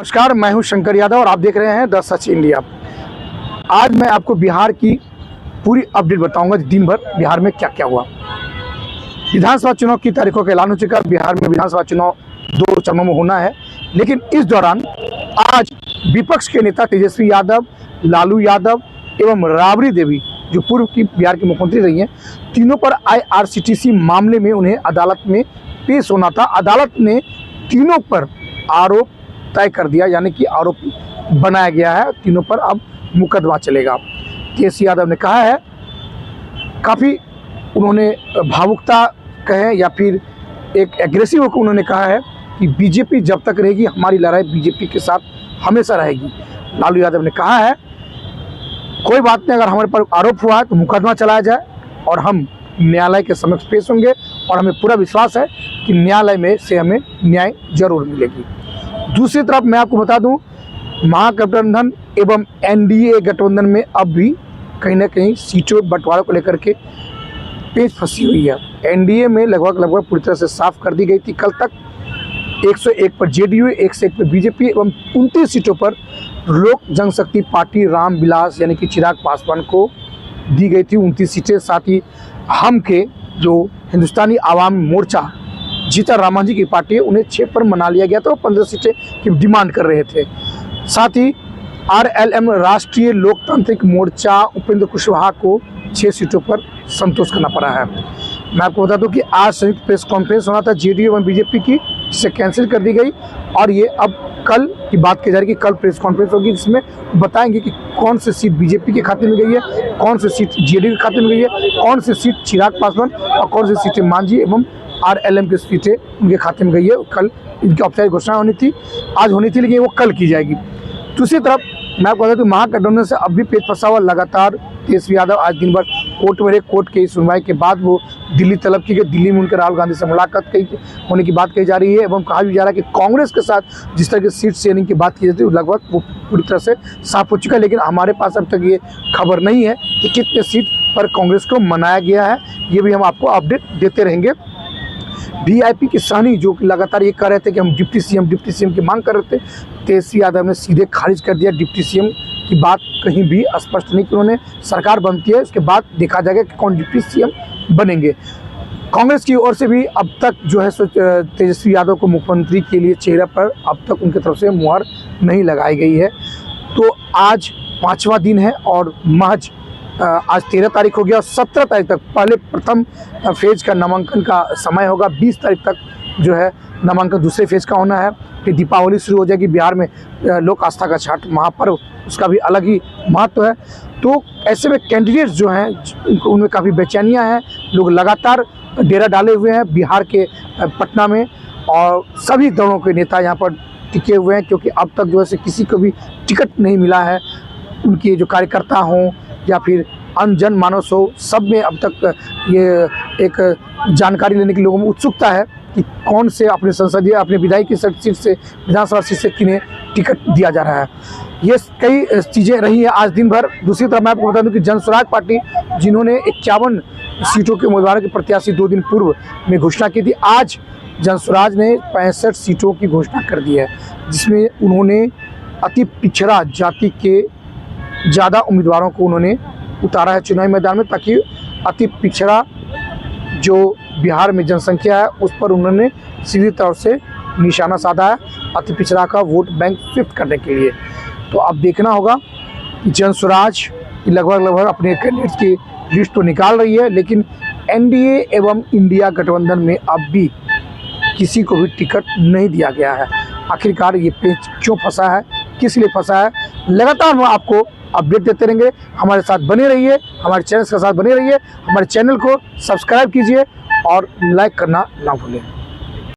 नमस्कार, मैं हूं शंकर यादव और आप देख रहे हैं द सच इंडिया। आज मैं आपको बिहार की पूरी अपडेट बताऊंगा दिन भर बिहार में क्या क्या हुआ। विधानसभा चुनाव की तारीखों का ऐलान हो चुका है। बिहार में विधानसभा चुनाव 2 चरणों में होना है, लेकिन इस दौरान आज विपक्ष के नेता तेजस्वी यादव, लालू यादव एवं राबड़ी देवी जो पूर्व की बिहार की मुख्यमंत्री रही हैं, तीनों पर IRCTC मामले में उन्हें अदालत में पेश होना था। अदालत ने तीनों पर आरोप तय कर दिया, यानी कि आरोप बनाया गया है। तीनों पर अब मुकदमा चलेगा। तेजस्वी यादव ने कहा है, काफ़ी उन्होंने भावुकता कहे या फिर एक एग्रेसिव होकर उन्होंने कहा है कि बीजेपी जब तक रहेगी, हमारी लड़ाई बीजेपी के साथ हमेशा रहेगी। लालू यादव ने कहा है, कोई बात नहीं, अगर हमारे पर आरोप हुआ है तो मुकदमा चलाया जाए और हम न्यायालय के समक्ष पेश होंगे और हमें पूरा विश्वास है कि न्यायालय में से हमें न्याय जरूर मिलेगी। दूसरी तरफ मैं आपको बता दूं, महागठबंधन एवं NDA गठबंधन में अब भी कहीं ना कहीं सीटों बंटवारे को लेकर के पेच फंसी हुई है। NDA में लगभग पूरी तरह से साफ कर दी गई थी। कल तक 101 पर JDU, 101 पर BJP एवं 29 सीटों पर लोक जनशक्ति पार्टी रामविलास यानी कि चिराग पासवान को दी गई थी 29 सीटें। साथ ही हम के जो हिंदुस्तानी आवाम मोर्चा जीतन राम मांझी की पार्टी है, उन्हें 6 पर मना लिया गया था। वो 15 सीटें की डिमांड कर रहे थे। साथ ही RLM राष्ट्रीय लोकतांत्रिक मोर्चा उपेंद्र कुशवाहा को 6 सीटों पर संतोष करना पड़ा है। मैं आपको बता दूं कि आज संयुक्त प्रेस कॉन्फ्रेंस होना था JDU एवं BJP की, जिसे कैंसिल कर दी गई और ये अब कल की बात की जा रही है कि कल प्रेस कॉन्फ्रेंस होगी, जिसमें बताएंगे कि कौन सी सीट BJP के खाते में गई है, कौन सी सीट JDU के खाते में गई है, कौन सी सीट चिराग पासवान और कौन सी सीटें मांझी एवं RLM की सीटें उनके खाते में गई है। कल इनकी औपचारिक घोषणा होनी थी, आज होनी थी, लेकिन वो कल की जाएगी। दूसरी तरफ मैं आपको बता दूं, महागठबंधन से अब भी पेच फंसा हुआ लगातार तेजस्वी यादव आज दिन भर कोर्ट में रहे। कोर्ट की सुनवाई के बाद वो दिल्ली तलब की गई। दिल्ली में उनके राहुल गांधी से मुलाकात होने की बात कही जा रही है एवं कहा भी जा रहा है कि कांग्रेस के साथ जिस तरह की सीट शेयरिंग की बात की जाती है लगभग वो पूरी तरह से साफ हो चुका है। लेकिन हमारे पास अब तक ये खबर नहीं है कि कितने सीट पर कांग्रेस को मनाया गया है। ये भी हम आपको अपडेट देते रहेंगे। VIP की सहनी जो कि लगातार ये कह रहे थे कि हम डिप्टी CM की मांग कर रहे थे, तेजस्वी यादव ने सीधे खारिज कर दिया। डिप्टी CM की बात कहीं भी स्पष्ट नहीं कि उन्होंने सरकार बनती है, उसके बाद देखा जाएगा कि कौन डिप्टी CM बनेंगे। कांग्रेस की ओर से भी अब तक जो है तेजस्वी यादव को मुख्यमंत्री के लिए चेहरे पर अब तक उनकी तरफ से मुहर नहीं लगाई गई है। तो आज 5वां दिन है और महज आज 13 तारीख हो गया और 17 तारीख तक पहले प्रथम फेज का नामांकन का समय होगा। 20 तारीख तक जो है नामांकन दूसरे फेज का होना है। फिर दीपावली शुरू हो जाएगी। बिहार में लोक आस्था का छठ महापर्व, उसका भी अलग ही महत्व है। तो ऐसे में कैंडिडेट्स जो हैं उनमें काफ़ी बेचैनियाँ हैं। लोग लगातार डेरा डाले हुए हैं बिहार के पटना में और सभी दलों के नेता यहाँ पर टिके हुए हैं, क्योंकि अब तक जो है किसी को भी टिकट नहीं मिला है। उनके जो कार्यकर्ता हों या फिर अन्य जन मानस हो, सब में अब तक ये एक जानकारी लेने की लोगों में उत्सुकता है कि कौन से अपने संसदीय अपने विधायक की सीट से विधानसभा सीट से किन्हें टिकट दिया जा रहा है। ये कई चीज़ें रही हैं आज दिन भर। दूसरी तरफ मैं आपको बता दूं कि जनसुराज पार्टी जिन्होंने 51 सीटों के उम्मीदवारों के प्रत्याशी 2 दिन पूर्व में घोषणा की थी, आज जनसुराज ने 65 सीटों की घोषणा कर दी है, जिसमें उन्होंने अति पिछड़ा जाति के ज़्यादा उम्मीदवारों को उन्होंने उतारा है चुनावी मैदान में, ताकि अति पिछड़ा जो बिहार में जनसंख्या है उस पर उन्होंने सीधी तौर से निशाना साधा है, अति पिछड़ा का वोट बैंक शिफ्ट करने के लिए। तो अब देखना होगा कि जनसुराज लगभग अपने कैंडिडेट्स की लिस्ट तो निकाल रही है, लेकिन NDA एवं इंडिया गठबंधन में अब भी किसी को भी टिकट नहीं दिया गया है। आखिरकार ये पेच क्यों फंसा है, किस लिए फंसा है, लगातार हम आपको अपडेट देते रहेंगे। हमारे साथ बने रहिए, हमारे चैनल के साथ बने रहिए। हमारे चैनल को सब्सक्राइब कीजिए और लाइक करना ना भूलें।